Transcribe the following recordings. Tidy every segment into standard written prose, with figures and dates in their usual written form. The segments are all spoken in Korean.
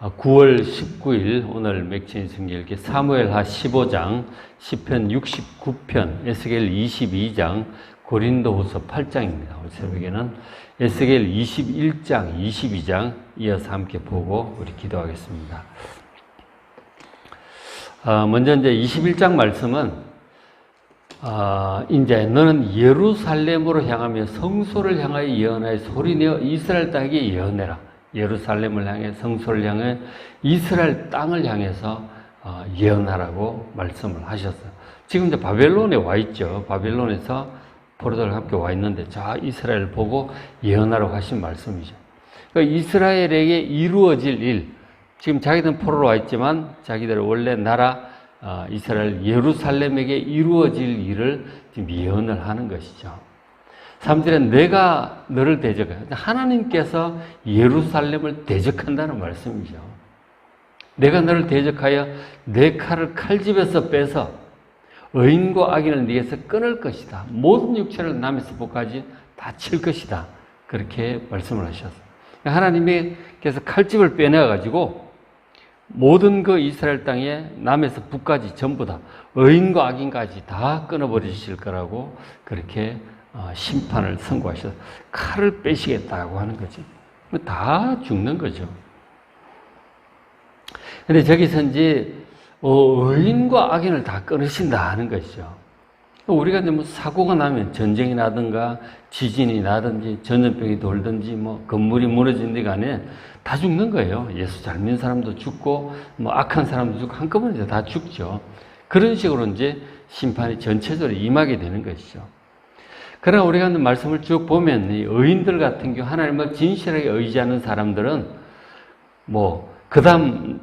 9월 19일 오늘 맥체인 성경읽기 사무엘하 15장, 시편 69편, 에스겔 22장, 고린도후서 8장입니다. 오늘 새벽에는 에스겔 21장, 22장 이어서 함께 보고 우리 기도하겠습니다. 먼저 이제 21장 말씀은 이제 너는 예루살렘으로 향하며 성소를 향하여 예언하여 소리내어 이스라엘 땅에게 예언해라. 예루살렘을 향해 성소를 향해 이스라엘 땅을 향해서 예언하라고 말씀을 하셨어요. 지금 이제 바벨론에 와 있죠. 바벨론에서 포로들 함께 와 있는데 자 이스라엘을 보고 예언하라고 하신 말씀이죠. 그러니까 이스라엘에게 이루어질 일, 지금 자기들은 포로로 와 있지만 자기들 원래 나라 이스라엘 예루살렘에게 이루어질 일을 지금 예언을 하는 것이죠. 사람들은 내가 너를 대적해. 하나님께서 예루살렘을 대적한다는 말씀이죠. 내가 너를 대적하여 내 칼을 칼집에서 빼서 의인과 악인을 네게서 끊을 것이다. 모든 육체를 남에서 북까지 다 칠 것이다. 그렇게 말씀을 하셨어요. 하나님께서 칼집을 빼내가지고 모든 그 이스라엘 땅에 남에서 북까지 전부 다 의인과 악인까지 다 끊어버리실 거라고 그렇게 심판을 선고하셔서 칼을 빼시겠다고 하는 거지. 다 죽는 거죠. 근데 저기서 이제 의인과 악인을 다 끊으신다 하는 것이죠. 우리가 이제 뭐 사고가 나면 전쟁이 나든가 지진이 나든지 전염병이 돌든지 뭐 건물이 무너진데 간에 다 죽는 거예요. 예수 잘 믿는 사람도 죽고 뭐 악한 사람도 죽고 한꺼번에 다 죽죠. 그런 식으로 이제 심판이 전체적으로 임하게 되는 것이죠. 그러나 우리가 말씀을 쭉 보면 이 의인들 같은 경우 하나님을 진실하게 의지하는 사람들은 그 다음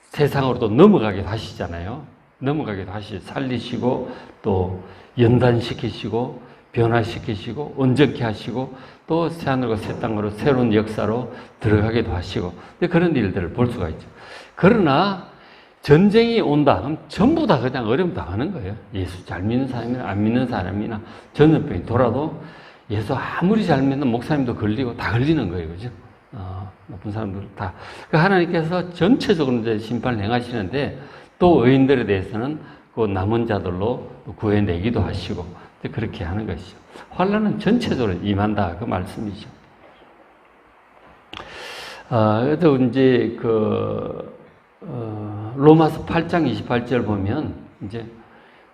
세상으로 또 넘어가기도 하시잖아요. 넘어가기도 하시 살리시고 또 연단시키시고 변화시키시고 온전케 하시고 또 새하늘과 새 땅으로 새로운 역사로 들어가기도 하시고 그런 일들을 볼 수가 있죠. 그러나 전쟁이 온다 그럼 전부 다 그냥 어려움 당하는 거예요. 예수 잘 믿는 사람이나 안 믿는 사람이나 전염병이 돌아도 예수 아무리 잘 믿는 목사님도 걸리고 다 걸리는 거예요. 그죠? 높은 사람들 다. 하나님께서 전체적으로 이제 심판을 행하시는데 또 의인들에 대해서는 그 남은 자들로 구해내기도 하시고 그렇게 하는 것이죠. 환난은 전체적으로 임한다 그 말씀이죠. 그래도 이제 로마서 8장 28절 보면 이제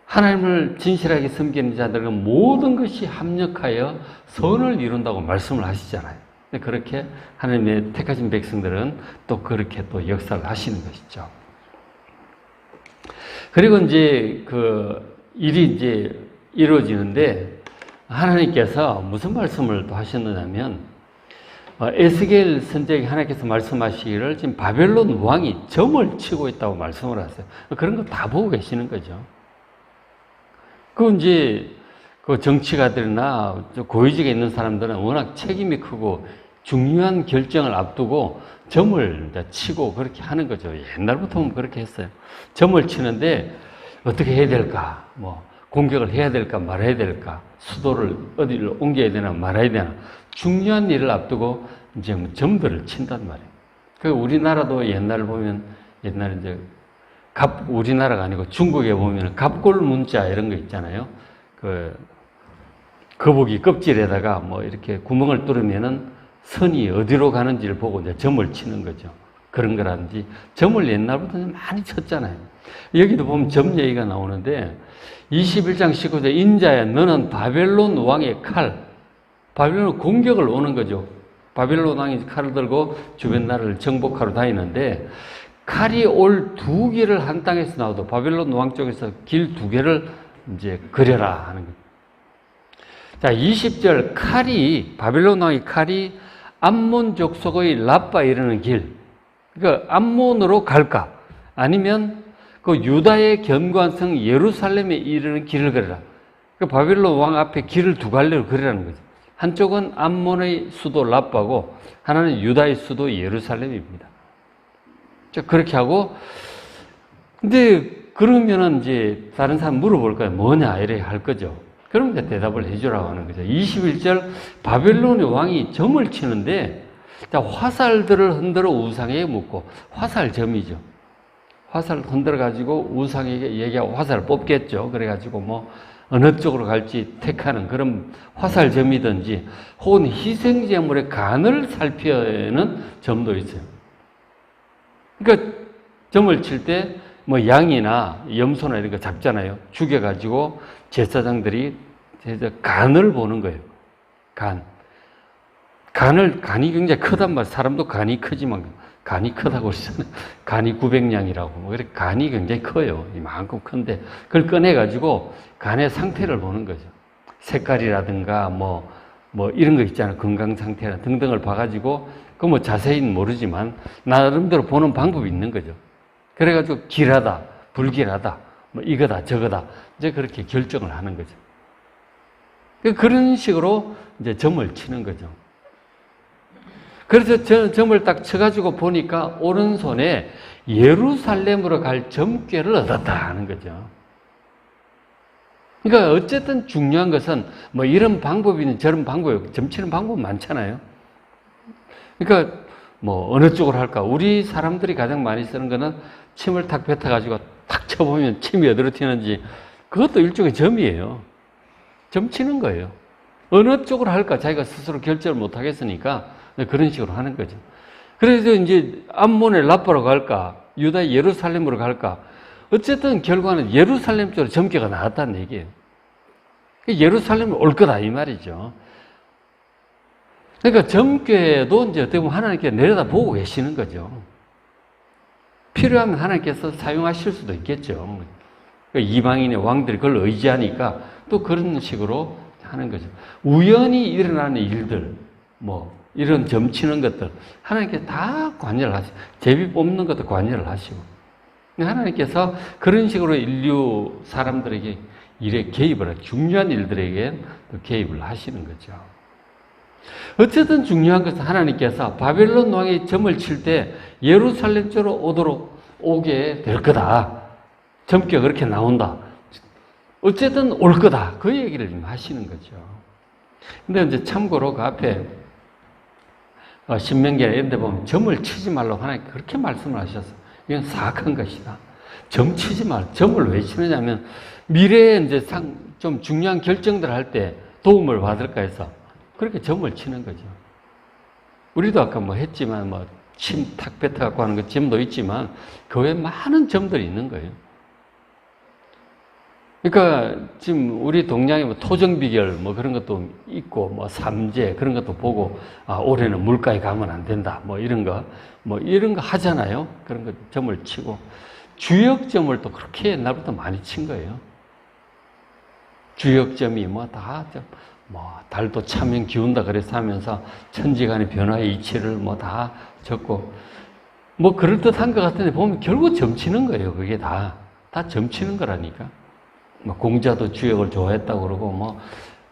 하나님을 진실하게 섬기는 자들은 모든 것이 합력하여 선을 이룬다고 말씀을 하시잖아요. 그렇게 하나님의 택하신 백성들은 또 그렇게 또 역사를 하시는 것이죠. 그리고 이제 일이 이제 이루어지는데 하나님께서 무슨 말씀을 또 하셨느냐면 에스겔 선지자에게 하나님께서 말씀하시기를 지금 바벨론 왕이 점을 치고 있다고 말씀을 하세요. 그런 거 다 보고 계시는 거죠. 이제 정치가들이나 고위직에 있는 사람들은 워낙 책임이 크고 중요한 결정을 앞두고 점을 이제 치고 그렇게 하는 거죠. 옛날부터 보면 그렇게 했어요. 점을 치는데 어떻게 해야 될까? 공격을 해야 될까 말아야 될까? 수도를 어디를 옮겨야 되나 말아야 되나? 중요한 일을 앞두고 이제 점들을 친단 말이에요. 우리나라도 옛날 보면 옛날에 이제 우리나라가 아니고 중국에 보면 갑골 문자 이런 거 있잖아요. 거북이 껍질에다가 이렇게 구멍을 뚫으면은 선이 어디로 가는지를 보고 이제 점을 치는 거죠. 그런 거라든지 점을 옛날부터 많이 쳤잖아요. 여기도 보면 점 얘기가 나오는데 21장 19절 인자야 너는 바벨론 왕의 칼, 바벨론 공격을 오는 거죠. 바벨론 왕이 칼을 들고 주변 나라를 정복하러 다니는데 칼이 올 두 길을 한 땅에서 나와도 바벨론 왕 쪽에서 길 두 개를 이제 그려라 하는 거죠. 자, 20절 바벨론 왕의 칼이 암몬 족속의 라빠 이르는 길, 그러니까 암몬으로 갈까? 아니면 유다의 견고한 성 예루살렘에 이르는 길을 그려라. 바벨론 왕 앞에 길을 두 갈래로 그리라는 거죠. 한쪽은 암몬의 수도 라빠고 하나는 유다의 수도 예루살렘입니다. 그렇게 하고 근데 그러면은 이제 다른 사람 물어볼 거예요. 뭐냐 이렇게 할 거죠. 그럼 이제 대답을 해주라고 하는 거죠. 21절 바벨론의 왕이 점을 치는데 자, 화살들을 흔들어 우상에게 묻고, 화살점이죠. 화살을 흔들어 가지고 우상에게 얘기하고 화살을 뽑겠죠. 그래가지고 뭐 어느 쪽으로 갈지 택하는 그런 화살점이든지 혹은 희생제물의 간을 살피는 점도 있어요. 그러니까 점을 칠 때 뭐 양이나 염소나 이런 거 잡잖아요. 죽여가지고 제사장들이 간을 보는 거예요. 간이 굉장히 크단 말이에요. 사람도 간이 크지만 간이 크다고 그러잖아요. 간이 900냥이라고. 뭐 그래 간이 굉장히 커요. 이만큼 큰데 그걸 꺼내가지고 간의 상태를 보는 거죠. 색깔이라든가 뭐 이런 거 있잖아요. 건강 상태나 등등을 봐가지고 그 뭐 자세히는 모르지만 나름대로 보는 방법이 있는 거죠. 그래가지고 길하다, 불길하다, 뭐 이거다, 저거다 이제 그렇게 결정을 하는 거죠. 그런 식으로 이제 점을 치는 거죠. 그래서 점을 딱 쳐가지고 보니까 오른손에 예루살렘으로 갈 점괘를 얻었다 하는 거죠. 그러니까 어쨌든 중요한 것은 뭐 이런 방법이든 저런 방법이 점치는 방법 많잖아요. 그러니까 뭐 어느 쪽으로 할까? 우리 사람들이 가장 많이 쓰는 거는 침을 탁 뱉어가지고 탁 쳐보면 침이 어디로 튀는지 그것도 일종의 점이에요. 점치는 거예요. 어느 쪽으로 할까? 자기가 스스로 결정을 못 하겠으니까 그런 식으로 하는 거죠. 그래서 이제 암몬의 라빠로 갈까? 유다 예루살렘으로 갈까? 어쨌든 결과는 예루살렘 쪽으로 점괘가 나왔다는 얘기예요. 예루살렘으로 올 거다 이 말이죠. 그러니까 점괘도 이제 어떻게 보면 하나님께 내려다 보고 계시는 거죠. 필요하면 하나님께서 사용하실 수도 있겠죠. 그러니까 이방인의 왕들이 그걸 의지하니까 또 그런 식으로 하는 거죠. 우연히 일어나는 일들, 뭐 이런 점치는 것들 하나님께서 다 관여를 하시고 제비 뽑는 것도 관여를 하시고 하나님께서 그런 식으로 인류 사람들에게 일에 개입을 하고 중요한 일들에게 개입을 하시는 거죠. 어쨌든 중요한 것은 하나님께서 바벨론 왕이 점을 칠 때 예루살렘 쪽으로 오게 될 거다. 점괘가 그렇게 나온다. 어쨌든 올 거다. 그 얘기를 지금 하시는 거죠. 근데 이제 참고로 그 앞에 신명기나 이런 데 보면 점을 치지 말라고 하나님 그렇게 말씀을 하셨어요. 이건 사악한 것이다. 점 치지 말. 점을 왜 치느냐면 미래에 이제 좀 중요한 결정들을 할 때 도움을 받을까 해서 그렇게 점을 치는 거죠. 우리도 아까 뭐 했지만 뭐 침 탁 뱉어갖고 하는 그 점도 있지만 그 외에 많은 점들이 있는 거예요. 그러니까 지금 우리 동양에 뭐 토정비결 뭐 그런 것도 있고 뭐 삼재 그런 것도 보고 아 올해는 물가에 가면 안 된다 뭐 이런 거 하잖아요. 그런 거 점을 치고 주역점을 또 그렇게 옛날부터 많이 친 거예요. 주역점이 달도 차면 기운다 그래서 하면서 천지간의 변화의 이치를 다 적고 그럴듯한 것 같은데 보면 결국 점치는 거예요. 그게 다 점치는 거라니까. 공자도 주역을 좋아했다고 그러고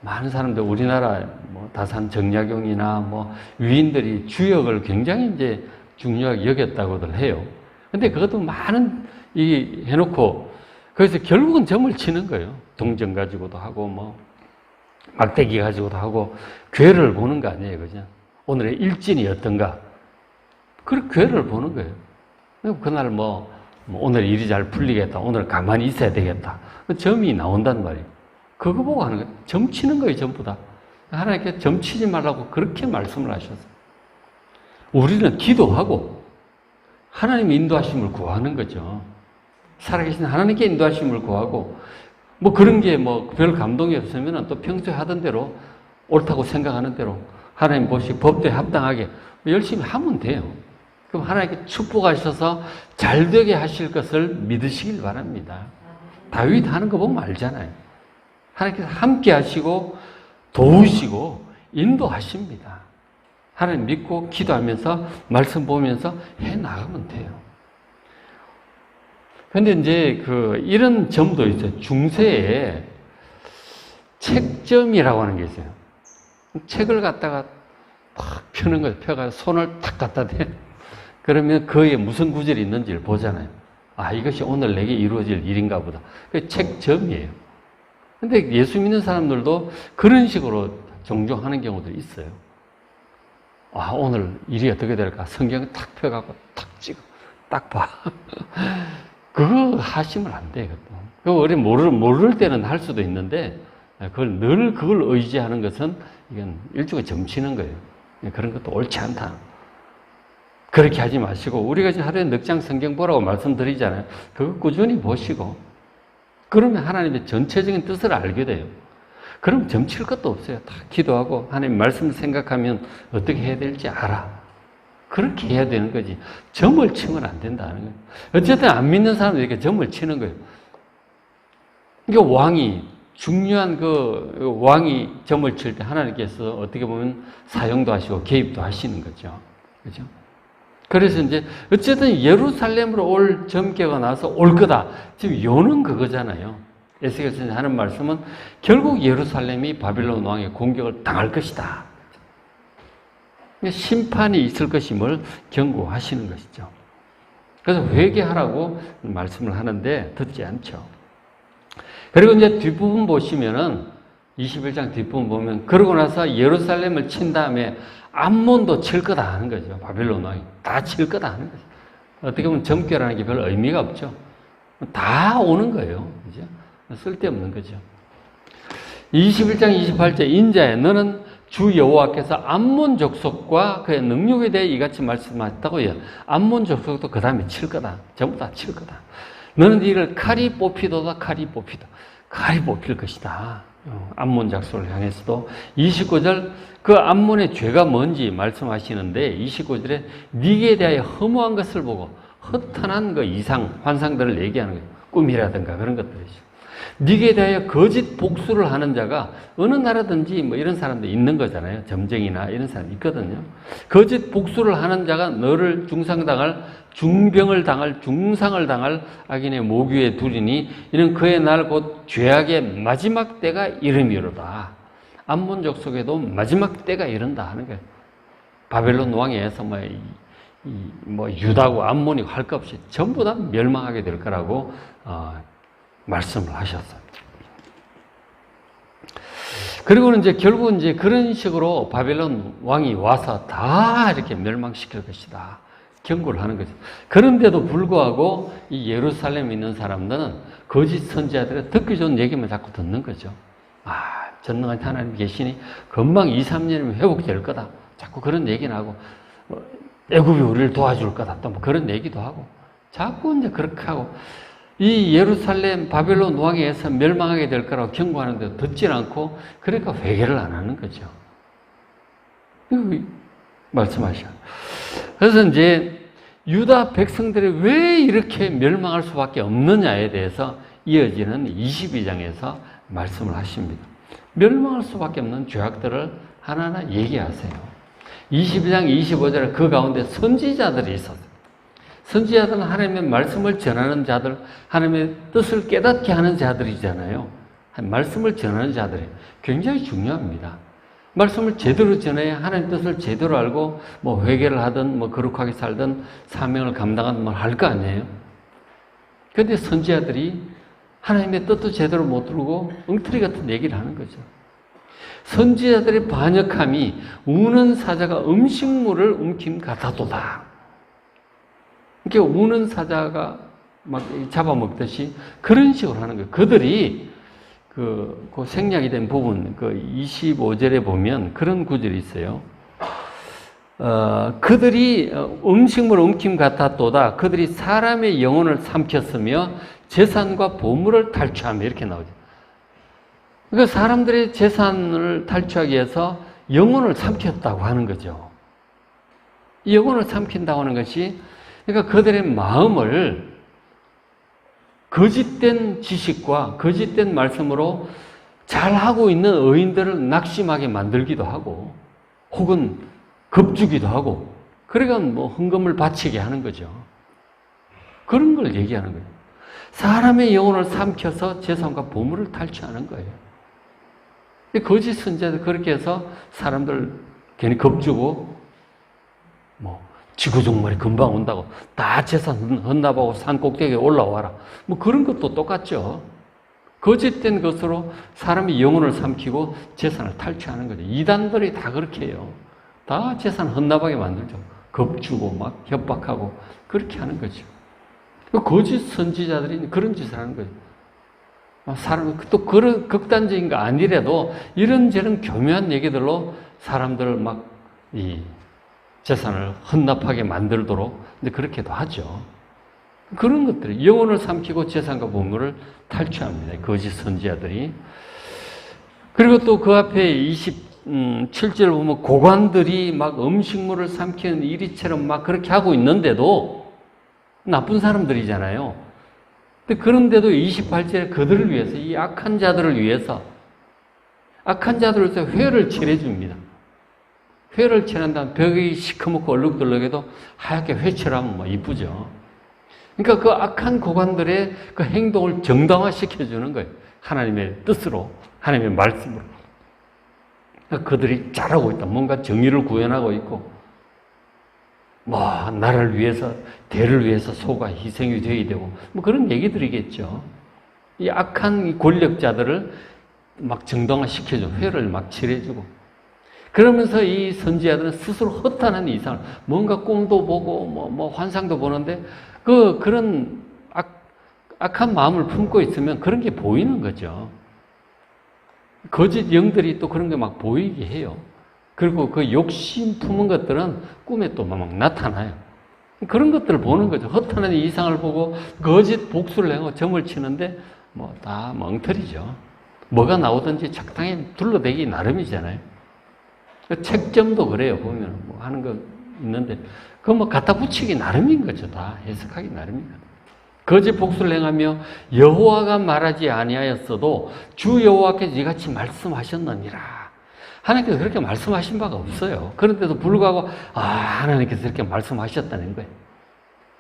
많은 사람들 우리나라 다산 정약용이나 위인들이 주역을 굉장히 이제 중요하게 여겼다고들 해요. 근데 그것도 많은 해놓고 그래서 결국은 점을 치는 거예요. 동정 가지고도 하고 막대기 가지고도 하고 괴를 보는 거 아니에요, 그죠? 오늘의 일진이 어떤가? 그 괴를 보는 거예요. 그날 오늘 일이 잘 풀리겠다. 오늘 가만히 있어야 되겠다. 점이 나온단 말이에요. 그거 보고 하는 거예요. 점 치는 거예요, 전부 다. 하나님께 점 치지 말라고 그렇게 말씀을 하셨어요. 우리는 기도하고 하나님의 인도하심을 구하는 거죠. 살아계신 하나님께 인도하심을 구하고 그런 게 별 감동이 없으면 또 평소에 하던 대로 옳다고 생각하는 대로 하나님 보시 법도에 합당하게 열심히 하면 돼요. 그럼 하나님께 축복하셔서 잘 되게 하실 것을 믿으시길 바랍니다. 다윗 하는 거 보면 알잖아요. 하나님께서 함께 하시고 도우시고 인도하십니다. 하나님 믿고 기도하면서 말씀 보면서 해 나가면 돼요. 근데 이제 이런 점도 있어요. 중세에 책점이라고 하는 게 있어요. 책을 갖다가 탁 펴는 거예요. 펴가지고 손을 탁 갖다 대. 그러면 그에 무슨 구절이 있는지를 보잖아요. 아, 이것이 오늘 내게 이루어질 일인가 보다. 그게 책점이에요. 근데 예수 믿는 사람들도 그런 식으로 종종 하는 경우도 있어요. 아, 오늘 일이 어떻게 될까? 성경 탁 펴갖고 탁 찍어. 딱 봐. 그거 하시면 안 돼, 그것도. 그거 우리 모를 때는 할 수도 있는데, 그걸 의지하는 것은 이건 일종의 점치는 거예요. 그런 것도 옳지 않다. 그렇게 하지 마시고, 우리가 지금 하루에 넉 장 성경 보라고 말씀드리잖아요. 그거 꾸준히 보시고, 그러면 하나님의 전체적인 뜻을 알게 돼요. 그럼 점칠 것도 없어요. 다 기도하고 하나님 말씀을 생각하면 어떻게 해야 될지 알아. 그렇게 해야 되는 거지. 점을 치면 안 된다는 거예요. 어쨌든 안 믿는 사람들이 이렇게 점을 치는 거예요. 그러니까 왕이, 중요한 왕이 점을 칠 때 하나님께서 어떻게 보면 사용도 하시고 개입도 하시는 거죠. 그죠? 그래서 이제 어쨌든 예루살렘으로 올 점괘가 나서 올 거다. 지금 요는 그거잖아요. 에스겔서에 하는 말씀은 결국 예루살렘이 바빌론 왕의 공격을 당할 것이다. 심판이 있을 것임을 경고하시는 것이죠. 그래서 회개하라고 말씀을 하는데 듣지 않죠. 그리고 이제 뒷부분 보시면은 21장 뒷부분 보면 그러고 나서 예루살렘을 친 다음에 암몬도 칠 거다 하는 거죠. 바빌론 왕이 다 칠 거다 하는 거죠. 어떻게 보면 점괘라는 게 별 의미가 없죠. 다 오는 거예요. 그죠? 쓸데없는 거죠. 21장 28절 인자야 너는 주 여호와께서 암몬 족속과 그의 능력에 대해 이같이 말씀하셨다고요. 암몬 족속도 그 다음에 칠 거다. 전부 다 칠 거다. 너는 이를 칼이 뽑히도다. 칼이 뽑힐 것이다. 암몬 족속을 향해서도 29절 그 암몬의 죄가 뭔지 말씀하시는데 29절에 네게 대하여 허무한 것을 보고 허탄한 그 이상 환상들을 얘기하는 거예요. 꿈이라든가 그런 것들이죠. 네게 대하여 거짓 복수를 하는 자가 어느 나라든지 뭐 이런 사람도 있는 거잖아요. 점쟁이나 이런 사람 있거든요. 거짓 복수를 하는 자가 너를 중병을 당할 중상을 당할 악인의 모규에 두리니 이는 그의 날 곧 죄악의 마지막 때가 이름이로다. 암몬 족속에도 마지막 때가 이른다 하는 거예요. 바벨론 왕에서 뭐 유다고 암몬이고 할 것 없이 전부 다 멸망하게 될 거라고 말씀을 하셨어요. 그리고는 이제 결국 이제 그런 식으로 바벨론 왕이 와서 다 이렇게 멸망시킬 것이다. 경고를 하는 거죠. 그런데도 불구하고 이 예루살렘에 있는 사람들은 거짓 선지자들의 듣기 좋은 얘기만 자꾸 듣는 거죠. 아, 전능한 하나님 계시니 금방 2, 3년이면 회복될 거다. 자꾸 그런 얘기는 하고, 애굽이 우리를 도와줄 거다. 또 뭐 그런 얘기도 하고. 자꾸 이제 그렇게 하고. 이 예루살렘 바벨론 왕에 의해서 멸망하게 될 거라고 경고하는데 듣질 않고 그러니까 회개를 안 하는 거죠. 말씀하셔. 그래서 이제 유다 백성들이 왜 이렇게 멸망할 수밖에 없느냐에 대해서 이어지는 22장에서 말씀을 하십니다. 멸망할 수밖에 없는 죄악들을 하나하나 얘기하세요. 22장 25절에 그 가운데 선지자들이 있었어요. 선지자들은 하나님의 말씀을 전하는 자들, 하나님의 뜻을 깨닫게 하는 자들이잖아요. 말씀을 전하는 자들이 굉장히 중요합니다. 말씀을 제대로 전해야 하나님의 뜻을 제대로 알고 뭐 회개를 하든 뭐 거룩하게 살든 사명을 감당하든 뭘 할 거 아니에요. 그런데 선지자들이 하나님의 뜻도 제대로 못 들고 엉터리 같은 얘기를 하는 거죠. 선지자들의 반역함이 우는 사자가 음식물을 움킴 같아도다. 이렇게 우는 사자가 막 잡아먹듯이 그런 식으로 하는 거예요. 그들이 그 생략이 된 부분, 그 25절에 보면 그런 구절이 있어요. 그들이 음식물 움킴 같았도다. 그들이 사람의 영혼을 삼켰으며 재산과 보물을 탈취하며 이렇게 나오죠. 그러니까 사람들의 재산을 탈취하기 위해서 영혼을 삼켰다고 하는 거죠. 이 영혼을 삼킨다고 하는 것이 그러니까 그들의 마음을 거짓된 지식과 거짓된 말씀으로 잘하고 있는 의인들을 낙심하게 만들기도 하고 혹은 겁주기도 하고 그러니까 뭐 헌금을 바치게 하는 거죠. 그런 걸 얘기하는 거예요. 사람의 영혼을 삼켜서 재산과 보물을 탈취하는 거예요. 거짓 선지자들 그렇게 해서 사람들 괜히 겁주고 뭐 지구종말이 금방 온다고 다 재산 헌납하고 산 꼭대기에 올라와라. 뭐 그런 것도 똑같죠. 거짓된 것으로 사람의 영혼을 삼키고 재산을 탈취하는 거죠. 이단들이 다 그렇게 해요. 다 재산 헌납하게 만들죠. 겁주고 막 협박하고 그렇게 하는 거죠. 거짓 선지자들이 그런 짓을 하는 거예요. 사람, 또 그런 극단적인 거 아니라도 이런저런 교묘한 얘기들로 사람들을 막 이 재산을 헌납하게 만들도록 이제 그렇게도 하죠. 그런 것들이 영혼을 삼키고 재산과 보물을 탈취합니다. 거짓 선지자들이. 그리고 또 그 앞에 27절 보면 고관들이 막 음식물을 삼키는 이리처럼 막 그렇게 하고 있는데도 나쁜 사람들이잖아요. 근데 그런데도 28절에 그들을 위해서, 이 악한 자들을 위해서, 악한 자들을 위해서 회를 칠해줍니다. 회를 칠한 다음 벽이 시커멓고 얼룩덜룩해도 하얗게 회칠하면 뭐 이쁘죠. 그러니까 그 악한 고관들의 그 행동을 정당화시켜주는 거예요. 하나님의 뜻으로, 하나님의 말씀으로. 그러니까 그들이 잘하고 있다. 뭔가 정의를 구현하고 있고, 뭐, 나라를 위해서, 대를 위해서 소가 희생이 되어야 되고, 뭐 그런 얘기들이겠죠. 이 악한 권력자들을 막 정당화시켜줘. 회를 막 칠해주고. 그러면서 이 선지자들은 스스로 허탄한 이상을, 뭔가 꿈도 보고, 뭐 환상도 보는데, 그런 악한 마음을 품고 있으면 그런 게 보이는 거죠. 거짓 영들이 또 그런 게 막 보이게 해요. 그리고 그 욕심 품은 것들은 꿈에 또 막 나타나요. 그런 것들을 보는 거죠. 허탄한 이상을 보고 거짓 복수를 하고 점을 치는데 뭐 다 엉터리죠. 뭐가 나오든지 적당히 둘러대기 나름이잖아요. 책점도 그래요. 보면 뭐 하는 거 있는데 그거 뭐 갖다 붙이기 나름인 거죠. 다 해석하기 나름입니다. 거짓 복수를 행하며 여호와가 말하지 아니하였어도 주 여호와께서 이같이 말씀하셨느니라. 하나님께서 그렇게 말씀하신 바가 없어요. 그런데도 불구하고 하나님께서 이렇게 말씀하셨다는 거예요.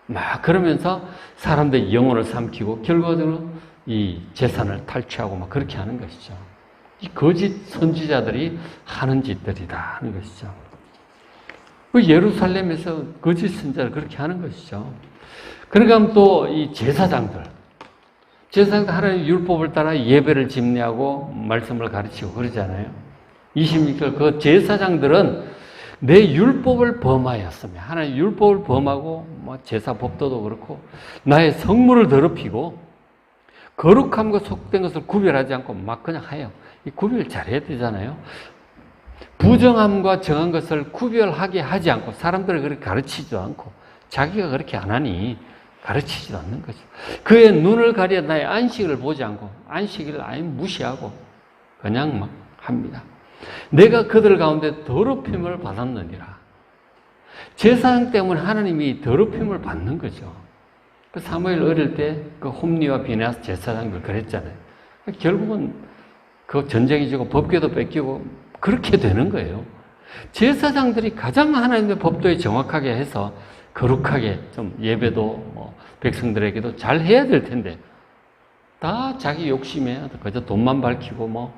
막 그러면서 사람들의 영혼을 삼키고 결과적으로 이 재산을 탈취하고 막 그렇게 하는 것이죠. 이 거짓 선지자들이 하는 짓들이다 하는 것이죠. 그 예루살렘에서 거짓 선지자를 그렇게 하는 것이죠. 그러니까 또 이 제사장들 하나님의 율법을 따라 예배를 집례하고 말씀을 가르치고 그러잖아요. 26절 그 제사장들은 내 율법을 범하였으며 하나님 율법을 범하고 뭐 제사 법도도 그렇고 나의 성물을 더럽히고 거룩함과 속된 것을 구별하지 않고 막 그냥 해요. 이 구별 잘해야 되잖아요. 부정함과 정한 것을 구별하게 하지 않고 사람들을 그렇게 가르치지도 않고 자기가 그렇게 안 하니 가르치지도 않는 거죠. 그의 눈을 가려 나의 안식을 보지 않고 안식일을 아예 무시하고 그냥 막 합니다. 내가 그들 가운데 더럽힘을 받았느니라. 제사장 때문에 하나님이 더럽힘을 받는 거죠. 그 사무엘 어릴 때 그 홈리와 비네아스 제사장들 그랬잖아요. 결국은 그 전쟁이 지고 법궤도 뺏기고 그렇게 되는 거예요. 제사장들이 가장 하나님의 법도에 정확하게 해서 거룩하게 좀 예배도 뭐 백성들에게도 잘 해야 될 텐데 다 자기 욕심에 그저 돈만 밝히고 뭐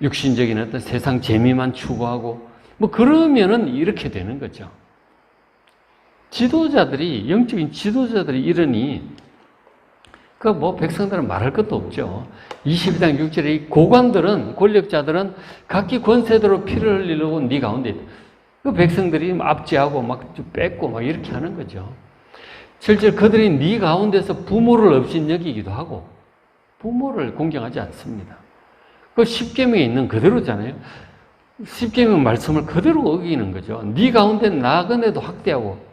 육신적인 어떤 세상 재미만 추구하고 뭐 그러면은 이렇게 되는 거죠. 지도자들이 영적인 지도자들이 이러니 그 뭐 백성들은 말할 것도 없죠. 22장 6절에 이 고관들은 권력자들은 각기 권세대로 피를 흘리려고 네 가운데 있다. 그 백성들이 압제하고 막 뺏고 막 이렇게 하는 거죠. 실제 그들이 네 가운데서 부모를 없인 여기기도 하고 부모를 공경하지 않습니다. 그 십계명에 있는 그대로잖아요. 십계명 말씀을 그대로 어기는 거죠. 네 가운데 나그네도 학대하고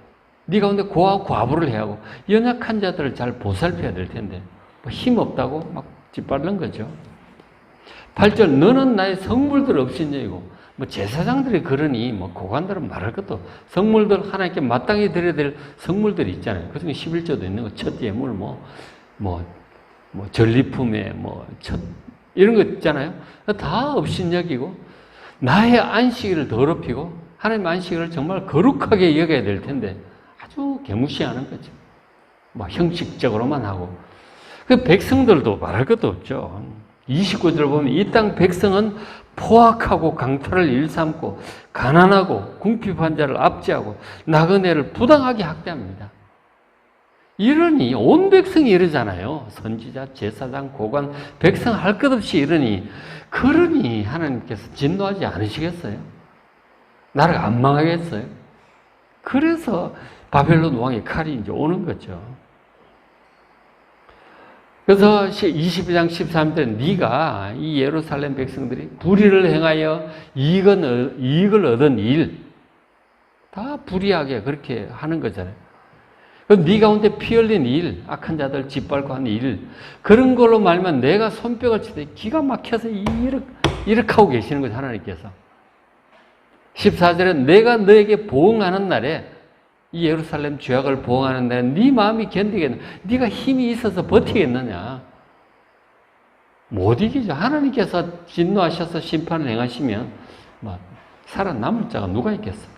네 가운데 고아와 과부를 해야 하고 연약한 자들을 잘 보살펴야 될 텐데 뭐 힘없다고 막 짓밟는 거죠. 8절 너는 나의 성물들 없이냐이고 뭐 제사장들이 그러니 뭐 고관들은 말할 것도 성물들 하나님께 마땅히 드려야 될 성물들이 있잖아요. 그중에 11조도 있는 거 첫 예물 뭐 전리품에 첫 이런 거 있잖아요. 다 업신여기고 나의 안식일을 더럽히고 하나님의 안식일을 정말 거룩하게 여겨야 될 텐데 아주 개무시하는 거죠. 뭐 형식적으로만 하고 그 백성들도 말할 것도 없죠. 29절 보면 이 땅 백성은 포악하고 강탈을 일삼고 가난하고 궁핍한 자를 압제하고 나그네를 부당하게 학대합니다. 이러니 온 백성이 이러잖아요. 선지자, 제사장, 고관, 백성 할 것 없이 이러니 그러니 하나님께서 진노하지 않으시겠어요? 나라가 안 망하겠어요? 그래서 바벨론 왕의 칼이 이제 오는 거죠. 그래서 22장 13절에 네가 이 예루살렘 백성들이 불의를 행하여 이익을 얻은 일, 다 불의하게 그렇게 하는 거잖아요. 네 가운데 피 흘린 일, 악한 자들 짓밟고 하는 일, 그런 걸로 말면 내가 손뼉을 치되 기가 막혀서 이렇게 하고 계시는 거죠, 하나님께서. 14절에 내가 너에게 보응하는 날에, 이 예루살렘 죄악을 보응하는 날에 네 마음이 견디겠느냐? 네가 힘이 있어서 버티겠느냐? 못 이기죠. 하나님께서 진노하셔서 심판을 행하시면 살아남을 자가 누가 있겠어?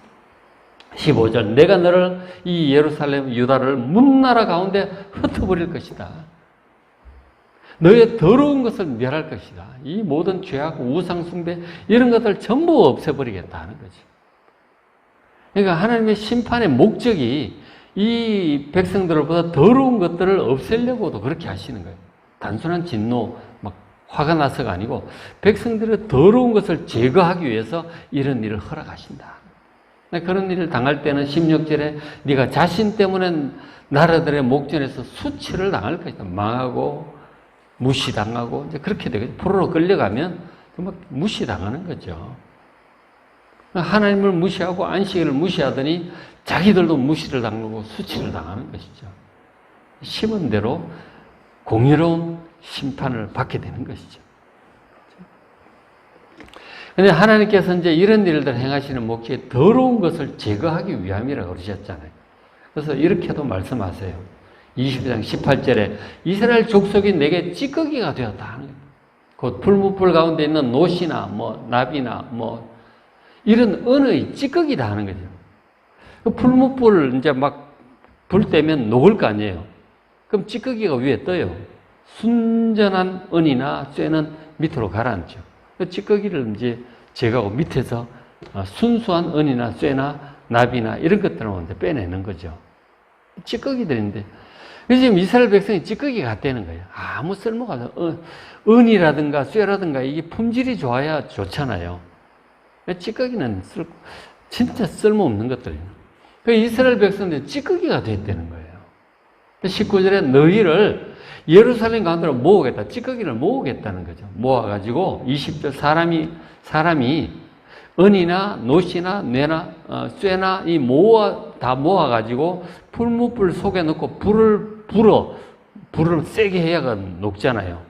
15절 내가 너를 이 예루살렘 유다를 문나라 가운데 흩어버릴 것이다. 너의 더러운 것을 멸할 것이다. 이 모든 죄악, 우상 숭배 이런 것들 전부 없애버리겠다 하는 거지. 그러니까 하나님의 심판의 목적이 이 백성들보다 더러운 것들을 없애려고도 그렇게 하시는 거예요. 단순한 진노, 화가 나서가 아니고 백성들의 더러운 것을 제거하기 위해서 이런 일을 허락하신다. 그런 일을 당할 때는 16절에 네가 자신 때문에 나라들의 목전에서 수치를 당할 것이다. 망하고 무시당하고 이제 그렇게 되겠죠. 포로로 끌려가면 정말 무시당하는 거죠. 하나님을 무시하고 안식일을 무시하더니 자기들도 무시를 당하고 수치를 당하는 것이죠. 심은 대로 공의로운 심판을 받게 되는 것이죠. 그런데 하나님께서 이제 이런 일들을 행하시는 목적이 더러운 것을 제거하기 위함이라고 그러셨잖아요. 그래서 이렇게도 말씀하세요. 22장 18절에 이스라엘 족속이 내게 찌꺼기가 되었다 하는 거예요. 곧 풀무불 가운데 있는 노시나 나비나 이런 은의 찌꺼기다 하는 거죠. 그 풀무불 이제 불 때면 녹을 거 아니에요. 그럼 찌꺼기가 위에 떠요. 순전한 은이나 쇠는 밑으로 가라앉죠. 그 찌꺼기를 이제 제거하고 밑에서 순수한 은이나 쇠나 나비나 이런 것들을 빼내는 거죠. 찌꺼기들인데, 지금 이스라엘 백성이 찌꺼기가 같다는 거예요. 아무 쓸모가 없어요. 은이라든가 쇠라든가 이게 품질이 좋아야 좋잖아요. 찌꺼기는 진짜 쓸모없는 것들이에요. 그 이스라엘 백성들이 찌꺼기가 됐다는 거예요. 19절에 너희를 예루살렘 가운데로 모으겠다. 찌꺼기를 모으겠다는 거죠. 모아가지고 20절 사람이 은이나 노시나 뇌나 쇠나 다 모아가지고 풀무불 속에 넣고 불을 세게 해야 녹잖아요.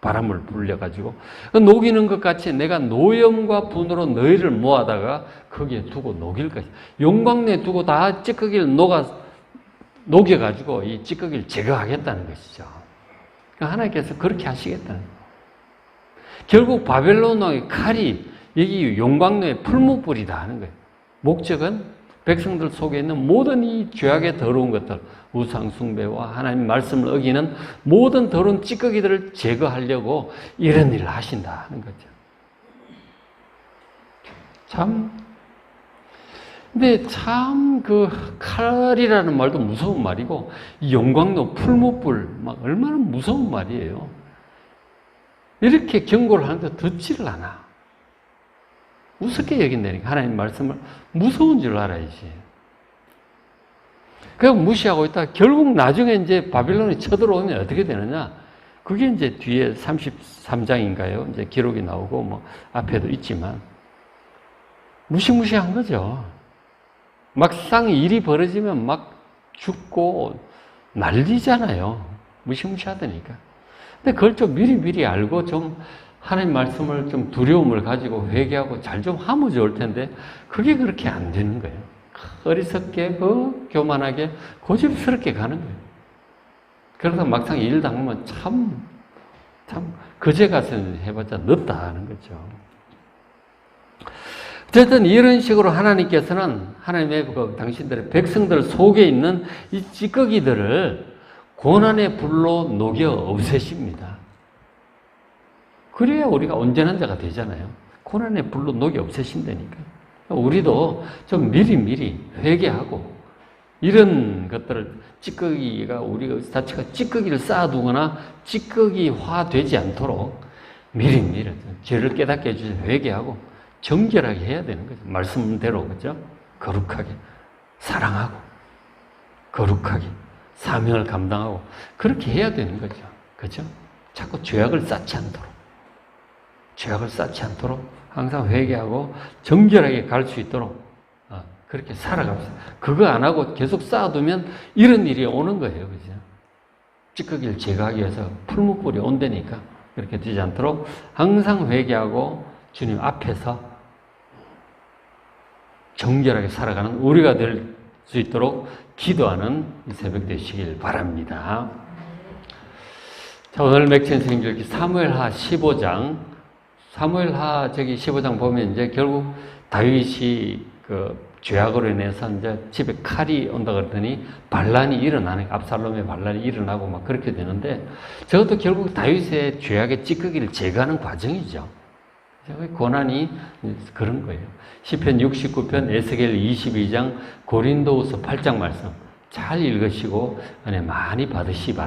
바람을 불려가지고 녹이는 것 같이 내가 노염과 분으로 너희를 모아다가 거기에 두고 녹일 것이다. 용광로에 두고 다 찌꺼기를 녹여가지고 이 찌꺼기를 제거하겠다는 것이죠. 하나님께서 그렇게 하시겠다는 거예요. 결국 바벨론 왕의 칼이 여기 용광로의 풀무불이다 하는 거예요. 목적은 백성들 속에 있는 모든 이 죄악의 더러운 것들, 우상 숭배와 하나님 말씀을 어기는 모든 더러운 찌꺼기들을 제거하려고 이런 일을 하신다 하는 거죠. 근데 그 칼이라는 말도 무서운 말이고, 이 용광로, 풀무불, 얼마나 무서운 말이에요. 이렇게 경고를 하는데 듣지를 않아. 우습게 여긴다니까. 하나님 말씀을 무서운 줄 알아야지. 그냥 무시하고 있다가 결국 나중에 이제 바빌론이 쳐들어오면 어떻게 되느냐. 그게 이제 뒤에 33장인가요? 이제 기록이 나오고 앞에도 있지만 무시무시한 거죠. 막상 일이 벌어지면 막 죽고 난리잖아요. 무시무시하다니까. 근데 그걸 좀 미리 알고 좀 하나님 말씀을 좀 두려움을 가지고 회개하고 잘 좀 하면 좋을 텐데 그게 그렇게 안 되는 거예요. 어리석게 교만하게 고집스럽게 가는 거예요. 그래서 막상 일 당하면 참 그제 가서 해봤자 늦다 하는 거죠. 어쨌든 이런 식으로 하나님께서는 하나님의 당신들의 백성들 속에 있는 이 찌꺼기들을 고난의 불로 녹여 없애십니다. 그래야 우리가 온전한 자가 되잖아요. 고난의 불로 녹여 없애신다니까. 우리도 좀 미리 회개하고 이런 것들을 찌꺼기가 우리가 자체가 찌꺼기를 쌓아두거나 찌꺼기화 되지 않도록 미리 죄를 깨닫게 해주셔서 회개하고 정결하게 해야 되는 거죠. 말씀대로, 그죠? 거룩하게, 사랑하고, 거룩하게, 사명을 감당하고, 그렇게 해야 되는 거죠. 그죠? 자꾸 죄악을 쌓지 않도록 항상 회개하고 정결하게 갈 수 있도록 그렇게 살아갑시다. 그거 안 하고 계속 쌓아두면 이런 일이 오는 거예요. 그죠? 찌꺼기를 제거하기 위해서 풀무불이 온다니까 그렇게 되지 않도록 항상 회개하고 주님 앞에서 정결하게 살아가는 우리가 될 수 있도록 기도하는 이 새벽 되시길 바랍니다. 자, 오늘 맥주 선생님 사무엘하 15장, 사무엘하 15장 보면 이제 결국 다윗이 그 죄악으로 인해서 이제 집에 칼이 온다 그러더니 반란이 일어나는, 압살롬의 반란이 일어나고 막 그렇게 되는데, 저것도 결국 다윗의 죄악의 찌꺼기를 제거하는 과정이죠. 고난이 그런 거예요. 시편 69편, 에스겔 22장, 고린도후서 8장 말씀 잘 읽으시고 은혜 많이 받으시기 바랍니다.